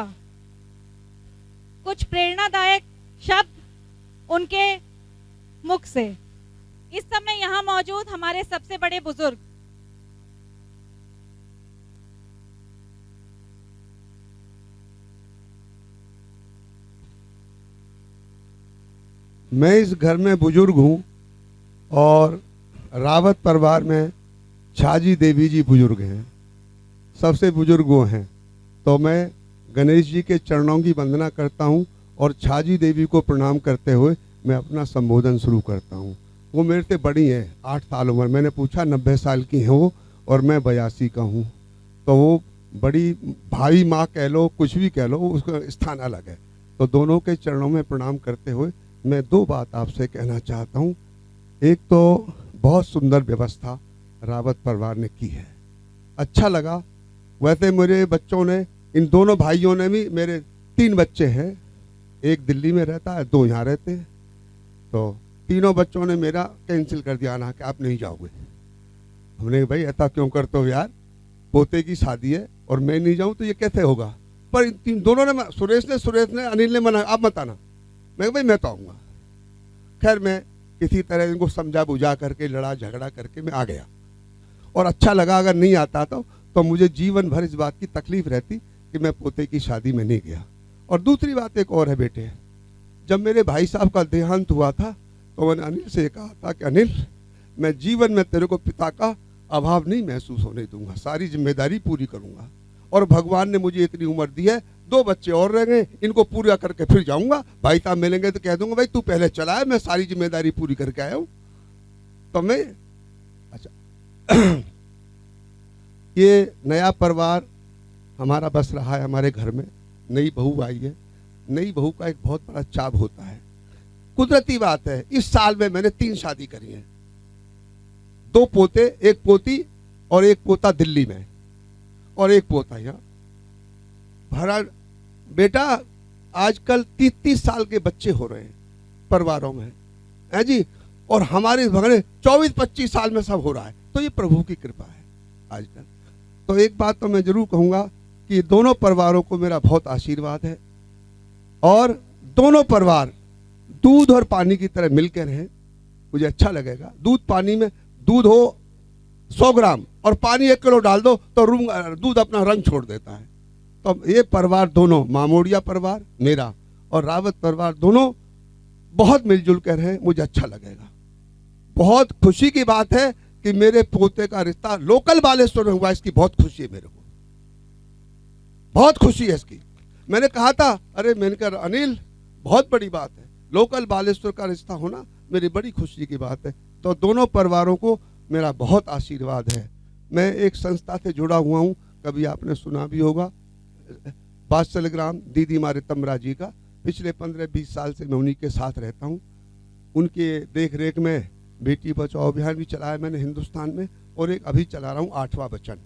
कुछ प्रेरणादायक शब्द उनके मुख से। इस समय यहाँ मौजूद हमारे सबसे बड़े बुजुर्ग, मैं इस घर में बुजुर्ग हूँ और रावत परिवार में छाजी देवी जी बुजुर्ग हैं, सबसे बुजुर्ग वो हैं। तो मैं गणेश जी के चरणों की वंदना करता हूँ और छाजी देवी को प्रणाम करते हुए मैं अपना संबोधन शुरू करता हूँ। वो मेरे से बड़ी हैं, 8 साल उम्र। मैंने पूछा 90 साल की हैं वो और मैं 82 का हूँ। तो वो बड़ी भाई माँ कह लो, कुछ भी कह लो, उसका स्थान अलग है। तो दोनों के चरणों में प्रणाम करते हुए मैं 2 बात आपसे कहना चाहता हूँ। एक तो बहुत सुंदर व्यवस्था रावत परिवार ने की है, अच्छा लगा। वैसे मेरे बच्चों ने, इन दोनों भाइयों ने भी, मेरे 3 बच्चे हैं, एक दिल्ली में रहता है, 2 यहाँ रहते हैं। तो तीनों बच्चों ने मेरा कैंसिल कर दिया ना कि आप नहीं जाओगे। हमने भाई ऐसा क्यों करते हो यार, पोते की शादी है और मैं नहीं जाऊँ तो ये कैसे होगा। पर इन दोनों ने, सुरेश ने अनिल ने मना, आप मत आना। मैं भाई मैं तो आऊँगा। खैर मैं किसी तरह इनको समझा बुझा करके, लड़ा झगड़ा करके मैं आ गया और अच्छा लगा। अगर नहीं आता तो मुझे जीवन भर इस बात की तकलीफ रहती कि मैं पोते की शादी में नहीं गया। और दूसरी बात एक और है बेटे, जब मेरे भाई साहब का देहांत हुआ था तो मैंने अनिल से कहा था कि अनिल, मैं जीवन में तेरे को पिता का अभाव नहीं महसूस होने दूंगा, सारी जिम्मेदारी पूरी करूंगा। और भगवान ने मुझे इतनी उम्र दी है, 2 बच्चे और रह गए, इनको पूरा करके फिर जाऊंगा। भाई साहब मिलेंगे तो कह दूंगा भाई तू पहले चला है, मैं सारी जिम्मेदारी पूरी करके आया हूँ। तो मैं अच्छा ये नया परिवार हमारा बस रहा है हमारे घर में, नई बहू आई है। नई बहू का एक बहुत बड़ा चाव होता है, कुदरती बात है। इस साल में मैंने 3 शादी करी हैं, 2 पोते, 1 पोती और 1 पोता दिल्ली में और 1 पोता यहाँ। भरा बेटा आजकल 30-30 साल के बच्चे हो रहे हैं परिवारों में, है जी। और हमारे भगने 24-25 साल में सब हो रहा है। तो ये प्रभु की कृपा है आजकल। तो एक बात तो मैं जरूर कहूँगा कि दोनों परिवारों को मेरा बहुत आशीर्वाद है और दोनों परिवार दूध और पानी की तरह मिलकर रहें, मुझे अच्छा लगेगा। दूध पानी में, दूध हो 100 ग्राम और पानी 1 किलो डाल दो तो दूध अपना रंग छोड़ देता है। तो ये परिवार दोनों, मामोड़िया परिवार मेरा और रावत परिवार दोनों बहुत मिलजुल कर हैं, मुझे अच्छा लगेगा। बहुत खुशी की बात है कि मेरे पोते का रिश्ता लोकल बालेश्वर में हुआ, इसकी बहुत खुशी है मेरे को, बहुत खुशी है इसकी। मैंने कहा था, अरे मैंने कहा अनिल बहुत बड़ी बात है, लोकल बालेश्वर का रिश्ता होना मेरी बड़ी खुशी की बात है। तो दोनों परिवारों को मेरा बहुत आशीर्वाद है। मैं एक संस्था से जुड़ा हुआ हूँ, कभी आपने सुना भी होगा, वात्सल्यग्राम दीदी मारे तमरा जी का। पिछले 15-20 साल से मैं उन्हीं के साथ रहता हूँ। उनके देख रेख में बेटी बचाओ अभियान भी चलाया मैंने हिंदुस्तान में, और एक अभी चला रहा हूँ 8वां वचन।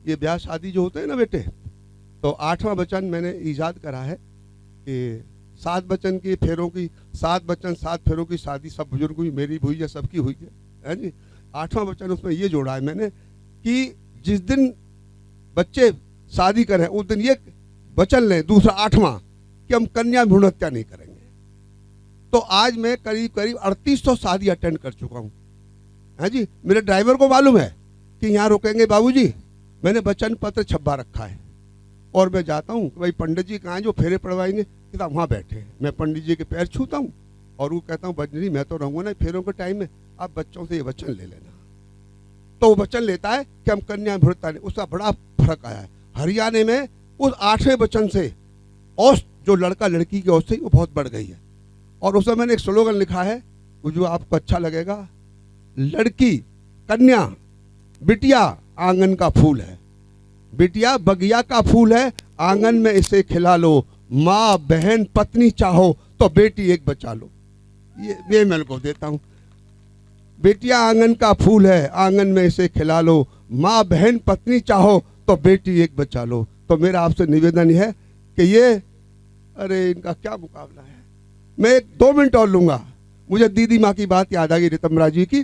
ये ब्याह शादी जो होते हैं ना बेटे, तो 8वां वचन मैंने ईजाद करा है कि 7 वचन की फेरों की, 7 वचन 7 फेरों की शादी सब बुजुर्गों की, मेरी हुई है, सबकी हुई है जी। 8वां वचन उसमें ये जोड़ा है मैंने कि जिस दिन बच्चे शादी करें उस दिन ये वचन लें, दूसरा 8वां, कि हम कन्या भ्रूण हत्या नहीं करेंगे। तो आज मैं करीब 3800 शादी अटेंड कर चुका हूँ, है जी। मेरे ड्राइवर को मालूम है कि यहाँ रुकेंगे बाबूजी, मैंने वचन पत्र छपा रखा है। और मैं जाता हूँ कि भाई पंडित जी कहाँ जो फेरे पड़वाएंगे, कि वहाँ बैठे हैं। मैं पंडित जी के पैर छूता हूँ और वो कहता हूँ बजनी मैं तो रहूँगा ना फेरों के टाइम में, आप बच्चों से ये वचन ले लेना। तो वो वचन लेता है कि हम कन्या भ्रूण हत्या नहीं। उसका बड़ा फर्क आया है। हरियाणा में उस 8वें वचन से औसत, जो लड़का लड़की की औसत वो बहुत बढ़ गई है। और उसमें मैंने एक स्लोगन लिखा है वो जो आपको अच्छा लगेगा, लड़की कन्या बिटिया आंगन का फूल है, बिटिया बगिया का फूल है, आंगन में इसे खिला लो, माँ बहन पत्नी चाहो तो बेटी एक बचा लो। ये मैं को देता हूँ, बेटिया आंगन का फूल है, आंगन में इसे खिला लो, माँ बहन पत्नी चाहो तो बेटी एक बचा लो। तो मेरा आपसे निवेदन है कि ये, अरे इनका क्या मुकाबला है। मैं 2 मिनट और लूंगा। मुझे दीदी माँ की बात याद आ गई रितमरा जी की।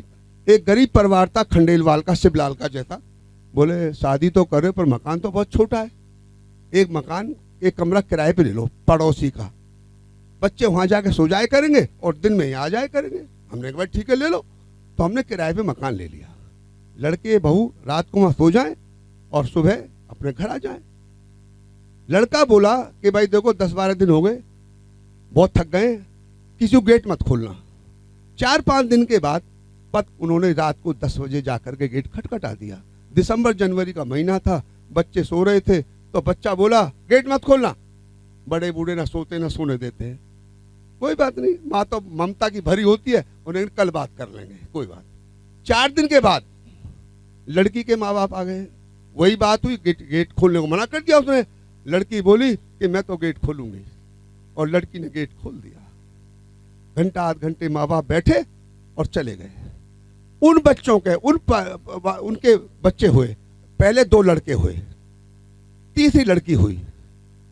एक गरीब परिवार था खंडेलवाल का, शिवलाल का जैसा। बोले शादी तो करे पर मकान तो बहुत छोटा है। एक मकान, एक कमरा किराए पे ले लो पड़ोसी का, बच्चे वहाँ जाके सो जाए करेंगे और दिन में यहाँ आ जाए करेंगे। हमने कहा ठीक है ले लो, तो हमने किराए पे मकान ले लिया। लड़के बहू रात को वहाँ सो जाएं और सुबह अपने घर आ जाएं। लड़का बोला कि भाई देखो 10-12 दिन हो गए, बहुत थक गए, किसी को गेट मत खोलना। 4-5 दिन के बाद उन्होंने रात को 10 बजे जाकर के गेट खटखटा दिया। दिसंबर जनवरी का महीना था, बच्चे सो रहे थे, तो बच्चा बोला गेट मत खोलना। बड़े बूढ़े ना सोते ना सोने देते हैं। कोई बात नहीं, माँ तो ममता की भरी होती है, उन्हें कल बात कर लेंगे, कोई बात। 4 दिन के बाद लड़की के माँ बाप आ गए, वही बात हुई, गेट खोलने को मना कर दिया उसने। लड़की बोली कि मैं तो गेट खोलूंगी, और लड़की ने गेट खोल दिया। घंटा आध घंटे माँ बाप बैठे और चले गए। उन बच्चों के उनके बच्चे हुए, पहले 2 लड़के हुए, तीसरी लड़की हुई।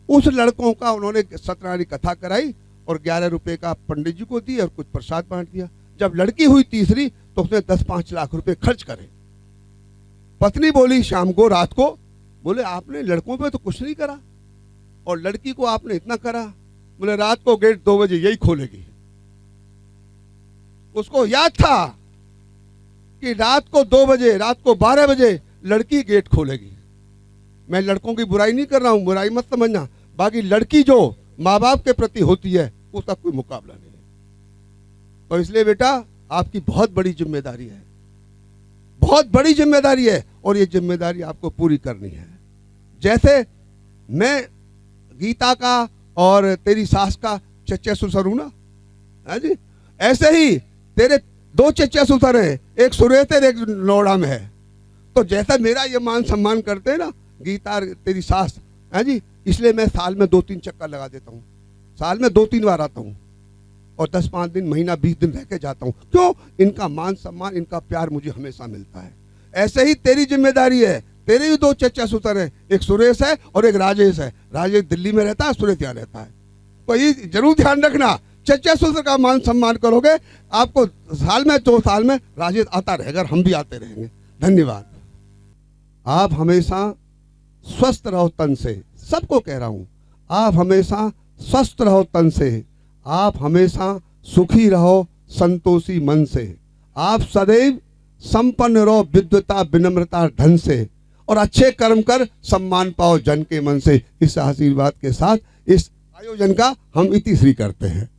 उस लड़कों का उन्होंने सत्यनारायण की कथा कराई और 11 रुपए का पंडित जी को दी और कुछ प्रसाद बांट दिया। जब लड़की हुई तीसरी तो उसने 10-5 लाख रुपए खर्च करे। पत्नी बोली शाम को, रात को, बोले आपने लड़कों पे तो कुछ नहीं करा और लड़की को आपने इतना करा। बोले रात को गेट 2 बजे यही खोलेगी। उसको याद था कि रात को 2 बजे, रात को 12 बजे लड़की गेट खोलेगी। मैं लड़कों की बुराई नहीं कर रहा हूं, बुराई मत समझना, बाकी लड़की जो माँ बाप के प्रति होती है उसका कोई मुकाबला नहीं है। तो इसलिए बेटा आपकी बहुत बड़ी जिम्मेदारी है, बहुत बड़ी जिम्मेदारी है, और ये जिम्मेदारी आपको पूरी करनी है। जैसे मैं गीता का और तेरी सास का चच्चा ससुर हूं ना, है जी, ऐसे ही तेरे 2 चच्चा ससुर हैं, एक सुरेश है एक नोएडा में है। तो जैसा मेरा ये मान सम्मान करते हैं ना गीता तेरी सास, है जी, इसलिए मैं साल में 2-3 चक्कर लगा देता हूँ। साल में 2-3 बार आता हूँ और 10-5 दिन, महीना, 20 दिन रह के जाता हूँ। क्यों? इनका मान सम्मान, इनका प्यार मुझे हमेशा मिलता है। ऐसे ही तेरी जिम्मेदारी है, तेरे भी 2 चच्चा ससुर हैं, एक सुरेश है और एक राजेश है। राजेश दिल्ली में रहता है, सुरेश यहाँ रहता है। तो ये जरूर ध्यान रखना, चच्चा ससुर का मान सम्मान करोगे, आपको साल में 2 साल में राजेश आता रहेगा, हम भी आते रहेंगे। धन्यवाद। आप हमेशा स्वस्थ रहो तन से, सबको कह रहा हूँ, आप हमेशा स्वस्थ रहो तन से, आप हमेशा सुखी रहो संतोषी मन से, आप सदैव संपन्न रहो विद्वता विनम्रता धन से, और अच्छे कर्म कर सम्मान पाओ जन के मन से। इस आशीर्वाद के साथ इस आयोजन का हम इतिश्री करते हैं।